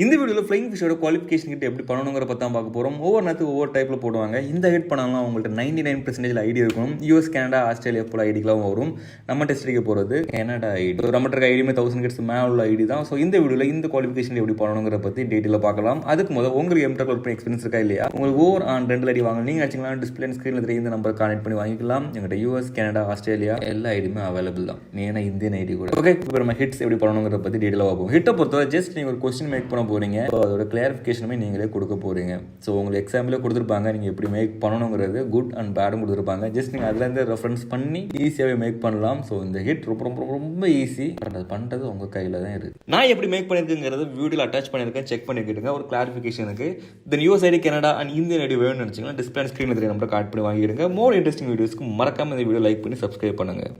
இந்த வீடியோவில் flying ஃபிஷோட qualification கிட்ட எப்படி பண்ணணுங்கிற பற்றி தான் பார்க்க போகிறோம். ஒவ்வொரு நேரத்துக்கு ஒவ்வொரு டைப்பில் போடுவாங்க. இந்த ஹெட் பண்ணாலும் அவங்கள்ட்ட 99% ஐடி இருக்கும். யூஎஸ், கனடா, ஆஸ்திரேலியா போல ஐடிக்கெலாம் வரும். நம்ம டெஸ்ட் அடிக்க போகிறது கனடா ஐடி. நம்ம இருக்க ஐடியுமே 1000 கிட்ஸ் மேலே உள்ள ஐடி தான். ஸோ இந்த வீடியோவில் இந்த குவாலிஃபிகேஷன் எப்படி பண்ணணுங்கிற பற்றி டீட்டெயிலாக பார்க்கலாம். அதுக்கு முதல் உங்களுக்கு Mturk ஒர்க் பண்ணி எக்ஸ்பீரியன்ஸ் இருக்கா இல்லையா? உங்களுக்கு ஓவர் ஆன் 2 ஐடி வாங்க நீங்கள் ஆச்சுங்களா டிஸ்பிளே ஸ்க்ரீனில் தெரிய இந்த நம்பர் கான்டெக்ட் பண்ணி வாங்கிக்கலாம். எங்கள்கிட்ட யூஎஸ், கனடா, ஆஸ்திரேலியா எல்லா ஐடியுமே அவைலபிள் தான். ஏன்னா இந்தியன் ஐடி கூட. ஓகே, இப்போ நம்ம ஹிட்ஸ் எப்படி பண்ணணுங்கிற பற்றி டீட்டெயிலாக பார்ப்போம். ஹிட்டை பொறுத்தவரை ஜஸ்ட் நீங்கள் ஒரு கொஸ்டின் மேக் பண்ண போகிறீங்க. அதோட கிளாரிஃபிகேஷனுமே நீங்களே கொடுக்க போகிறீங்க. ஸோ உங்களுக்கு எக்ஸாம்பிளே கொடுத்துருப்பாங்க, நீங்கள் எப்படி மேக் பண்ணணுங்கிறது குட் அண்ட் பேடும் கொடுத்துருப்பாங்க. ஜஸ்ட் நீங்கள் அதுலேருந்து ரெஃபரன்ஸ் பண்ணி ஈஸியாகவே மேக் பண்ணலாம். ஸோ இந்த ஹிட் ரொம்ப ரொம்ப ரொம்ப ஈஸி. பட் அது பண்ணுறது உங்கள் கையில் தான் இருக்குது. நான் எப்படி மேக் பண்ணியிருக்குங்கிறது வீடியோவில் அட்டாச் பண்ணியிருக்கேன், செக் பண்ணிக்கிட்டுங்க ஒரு கிளாரிஃபிகேஷனுக்கு. Then US ID, Canada and Indian ID வேணும்னு நினச்சிங்கன்னா டிஸ்பிளே ஸ்க்ரீனில் தெரிய நம்பரை கார்ட் பண்ணி வாங்கிடுங்க. மோர் இன்ட்ரெஸ்டிங் வீடியோஸ்க்கு மறக்காம இந்த வீடியோ லைக் பண்ணி சப்ஸ்கிரைப் பண்ணுங்கள்.